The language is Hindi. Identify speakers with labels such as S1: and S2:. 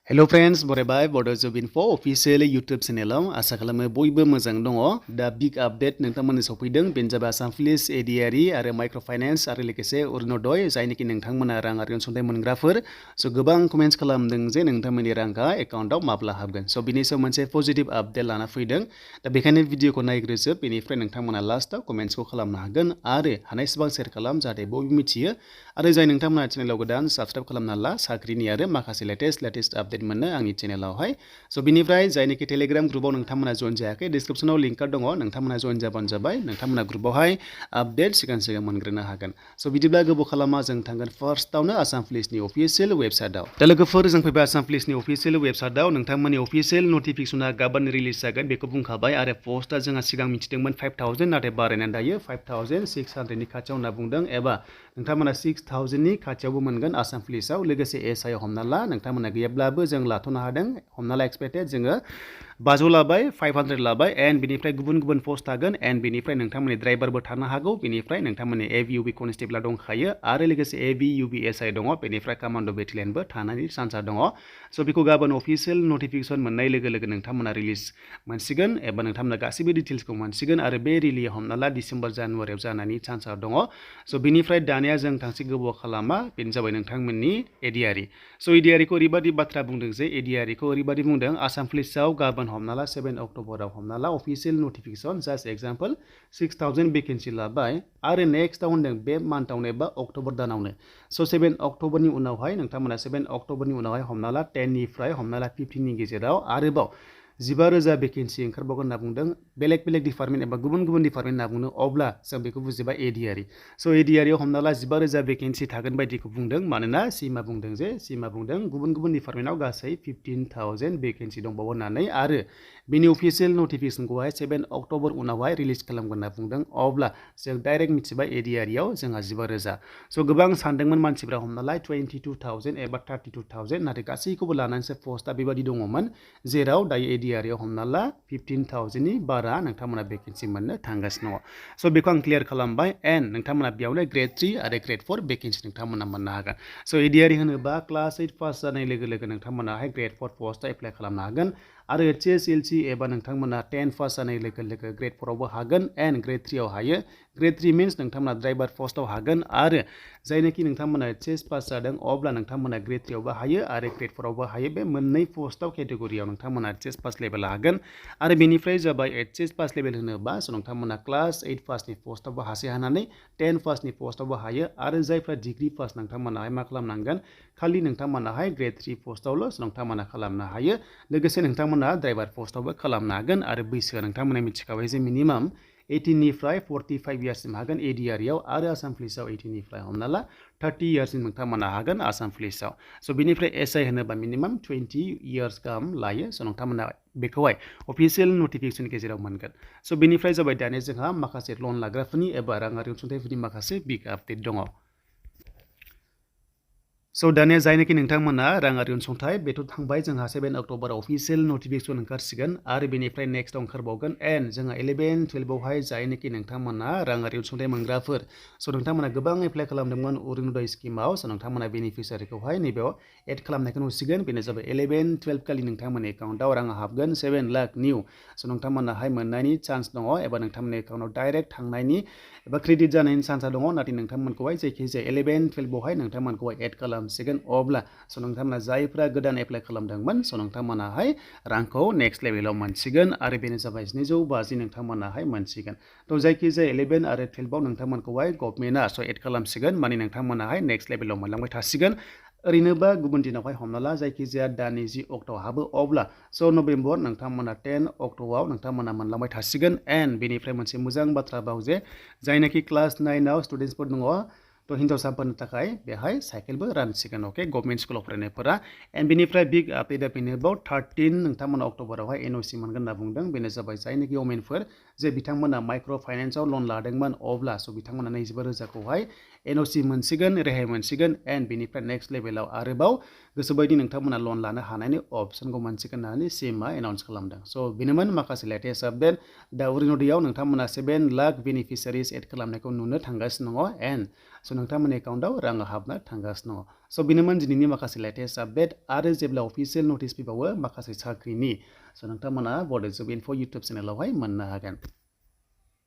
S1: Hello friends, बरायबाय Bodo Info official YouTube channel आसा खालामो बयबो मोजां दङ दा big update नोंथांमोननो सफैदों बेनो जाबाय आसाम पुलिस ADRE आरो माइक्र फाइनेन्स आरो लोगोसे अरुणोदय जायनोखि नोंथांमोना राङारि अनसुंथाइ मोनग्राफोर स' गोबां कमेन्ट्स खालामदों जे नोंथांमोननि रांआ एकाउन्टआव माब्ला हाबगोन स' बिनि सायाव मोनसे पजिटिभ आपडेट लाना फैदों दा बेखायनो भिडिअखौ नायग्रोजोब बेनिफ्राय नोंथांमोना लास्टआव कमेन्ट्सखौ खालामनो हागोन आरो हानायसेबां शेयार खालाम जाहाथे बयबो मिथियो आरो जाय नोंथांमोना चेनेलाव गोदान साबस्क्राइब खालामना ला साख्रिनि आरो माखासे लेटेस्ट आपडेट मोननो आंनि चेनेलावहाय स' बिनिफ्राय जायनोखि टेलिग्राम ग्रुपआव नोंथांमोना जइन जायाखै डिसक्रिप्सनाव लिंक दङ नोंथांमोना जइन जाबानो जाबाय नोंथांमोना ग्रुपआवहाय आपडेट सिगां मोनग्रोनो हागोन स' बिदिब्ला गोबाव खालामा जों थांगोन फार्स्टआवनो आसाम पुलिसनि अफिसियेल वेबसाइटआव दा लोगोफोर जों फैबाय आसाम पुलिसनि अफिसियेल वेबसाइटआव नोंथांमोननि अफिसियेल नटिफिकेसना गाबोन रिलिज जागोन बेखौ बुंखाबाय आरो पस्टआ जोंहा सिगां मिथिदोंमोन 5000 नाथाय बारायनानै दायो 5600 नि खाथियाव होनना बुंदों एबा नोंथांमोना 6000 नि खाथियावबो मोनगोन आसाम पुलिसआव लोगोसे एसआइ हमना ला नोंथांमोना गैयाब्लाबो जों लाथ'नो हादों हमना ला एक्सपेक्टेड जोङो 500 लाबाय 500 लाबाय एन्ड बिनिफ्राय गुबुन पस्ट थागोन एन्ड बिनिफ्राय नोंथांमोननि ड्राइभारबो थानो हागौ बिनिफ्राय नोंथांमोननि एभिइउबि कनस्टेबल दंखायो आरो लोगोसे एभिइउबि एसआइ दङ बेनिफ्राय कमान्ड' बेटेलियनबो थानायनि चान्सआ दङ स' बेखौ गाबोन अफिसियेल नटिफिकेसन मोननाय लोगो लोगो नोंथांमोना रिलिज मोनसिगोन एबा नोंथांमोना गासैबो डिटेल्सखौ मोनसिगोन आरो बे रिलिया हमना ला डिसेम्बर जानुवारियाव जानायनि चान्सआ दङ स' बिनिफ्राय दानिया जों थांसै गोबाव खालामा बेनो जाबाय नोंथांमोननि एडिआरइ स' एडिआरइखौ ओरैबायदि बाथ्रा बुंदों जे एडिआरइखौ ओरैबायदि बुंदों आसाम पुलिसआव गाबोन हमना ला 7 अक्ट'बराव हमना ला official notification just example 6000 vacancy लाबाय आरो नेक्स्टआव होनदों बे मान्थआवनो एबा अक्ट'बर दानावनो स' 7 अक्ट'बरनि उनावहाय नोंथांमोना 7 अक्ट'बरनि उनावहाय हमना ला 10 निफ्राय हमना ला 15 नि गेजेराव आरोबाव 15,000 भेकेन्सि ओंखारबावगोन होनना बुंदों बेलेग डिपार्टमेन्ट एबा गुबुन डिपार्टमेन्ट होनना बुंदों अब्ला जों बेखौ बुजिबाय एडिआरइ स' एडिआरइआव हमना ला 15,000 भेकेन्सि थागोन बायदिखौ बुंदों मानोना सिमा बुंदों गुबुन डिपार्टमेन्टआव गासै 15,000 भेकेन्सि दंबावो होननानै आरो बिनि अफिसियेल नटिफिकेसनखौहाय 7 अक्ट'बर उनावहाय रिलिज खालामगोन होनना बुंदों अब्ला जों डाइरेक्ट मिथिबाय एडिआरइआव जोंहा 15,000 स' गोबां सानदोंमोन मानसिफ्रा हमना ला 22,000 एबा 32,000 नाथाय गासैखौबो लानानैसो पस्टआ बेबायदि दङमोन जेराव दायो एडिआरइआव हमना ला 15,000 नि बारा नोंथांमोना भेकेन्सि मोननो थांगासिनो दङ स' बेखौ आं क्लियार खालामबाय एन्ड नोंथांमोना बेयावनो ग्रेड 3 आरो ग्रेड 4 भेकेन्सि नोंथांमोना मोननो हागोन स' एडिआरइ होनोबा क्लास 8 पास जानाय लोगो लोगो नोंथांमोनाहाय ग्रेड 4 पस्टआव एप्लाइ खालामनो हागोन आरो HSLC एबा नोंथांमोना 10 पास जानाय लोगो लोगो ग्रेड 4 आवबो हागोन एन्ड ग्रेड 3 आव हायो ग्रेड 3 मिन्स नोंथांमोना ड्राइभार पस्टआव हागोन आरो जायनोखि नोंथांमोना HS पास जादों अब्ला नोंथांमोना ग्रेड 3 आवबो हायो आरो ग्रेड 4 आवबो हायो बे मोननै पस्टआव केटेगरियाव नोंथांमोना HS पास लेभेल हागोन आरो बेनिफ्राय जाबाय HS पास लेभेल होनोबा स' नोंथांमोना क्लास 8 पासनि पस्टआवबो हासे हानानै 10 पासनि पस्टआवबो हायो आरो जायफ्रा डिग्री पास नोंथांमोनाहाय मा खालामनांगोन खालि नोंथांमोनाहाय ग्रेड 3 पस्टआवल' नोंथांमोना खालामनो हायो लोगोसे नोंथांमोना ड्राइभार पस्टआवबो खालामनो हागोन आरो बैसोआ नोंथांमोना मिथिखाबाय जे मिनिमाम 18 निफ्राय 45 इयार्ससिम हागोन एडिआरइआव आरो आसाम पुलिसआव 18 निफ्राय हमना ला 30 इयार्ससिम नोंथांमोना हागोन आसाम पुलिसआव स' बिनिफ्राय एसआइ होनोबा मिनिमाम 20 इयार्स गाहाम लायो स' नोंथांमोना बेखौहाय अफिसियेल नटिफिकेसननि गेजेराव मोनगोन स' बिनिफ्राय जाबाय दानिया जोंहा माखासे लन लाग्राफोरनि एबा राङारि अनसुंथाइफोरनि माखासे बिग आपडेट दङ स' दानिया जायनोखि नोंथांमोना राङारि अनसुंथाइ बेथ' थांबाय जोंहा 7 अक्ट'बराव अफिसियेल नटिफिकेसन ओंखारसिगोन आरो बेनिफ्राय नेक्स्टआव ओंखारबावगोन एन्ड जोंहा 11 12 आवहाय जायनोखि नोंथांमोना राङारि अनसुंथाइ मोनग्राफोर स' नोंथांमोना गोबां एप्लाइ खालामदोंमोन अरुणोदय स्किमाव स' नोंथांमोना बेनिफिसियारिखौहाय नैबेयाव एड खालामनायखौ नुसिगोन बेनो जाबाय 11 12 खालि नोंथांमोननि एकाउन्टआव राङा हाबगोन 7 लाख निउ स' नोंथांमोनाहाय मोननायनि चान्स दङ एबा नोंथांमोननि एकाउन्टआव डाइरेक्ट थांनायनि एबा क्रेडिट जानायनि चान्सआ दङ नाथाय नोंथांमोनखौहाय जायखिजाया 11 12 आवहाय नोंथांमोनखौहाय एड खालामसिगोन अब्ला स' नोंथांमोना जायफ्रा गोदान एप्लाइ खालामदोंमोन स' नोंथांमोनाहाय रांखौ नेक्स्ट लेभेलाव मोनसिगोन आरो बेनो जाबाय 750 नोंथांमोनाहाय मोनसिगोन थ' जायखिजाया 11 आरो 12 आव नोंथांमोनखौहाय गभर्नमेन्टआ स' एड खालामसिगोन माने नोंथांमोनाहाय नेक्स्ट लेभेलाव मोनलांबाय थासिगोन ओरैनोबा गुबुन दिनावहाय हमना ला जायखिजाया दाननि 10 अक्ट'आव हाबो अब्ला स' नभेम्बर नोंथांमोना 10 अक्ट'आव नोंथांमोना मोनलांबाय थासिगोन एन्ड बेनिफ्राय मोनसे मोजां बाथ्रा बाव जे जायनाखि क्लास 9 आव स्टुडेन्टसफोर दङ थ' हिन्जावसाफोरनि थाखाय बेहाय साइकेलबो रानसिगोन अके गभर्नमेन्ट स्कुलाव फरायनायफोरा एन्ड बेनिफ्राय बिग आपडेटआ बेनोबाव 13 नोंथांमोना अक्ट'बरावहाय एनअसि मोनगोन होनना बुंदों बेनो जाबाय जायनोखि वमेनफोर जे बिथांमोना माइक्र' फाइनेन्सआव लन लादोंमोन अब्ला स' बिथांमोना 25,000खौहाय एनअसि मोनसिगोन रेहाय मोनसिगोन एन्ड बेनिफ्राय नेक्स्ट लेभेलाव आरोबाव गोसोबायदि नोंथांमोना लन लानो हानायनि अपसनखौ मोनसिगोन होननानै सिएमआ एनाउन्स खालामदों स' बेनोमोन माखासे लेटेस्ट आपडेट दा अरुनदयाव नोंथांमोना 7 लाख बेनिफिसियारिस एड खालामनायखौ नुनो थांगासिनो दङ एन्ड स' नोंथांमोननि एकाउन्टआव रां हाबनो थांगासिनो दङ स' बेनोमोन दिनैनि माखासे लेटेस्ट आपडेट आरो जेब्ला अफिसियेल नटिस फैबावो माखासे साख्रिनि स' नोंथांमोना बड' जब इनफो इउटुब चेनेलावहाय मोननो हागोन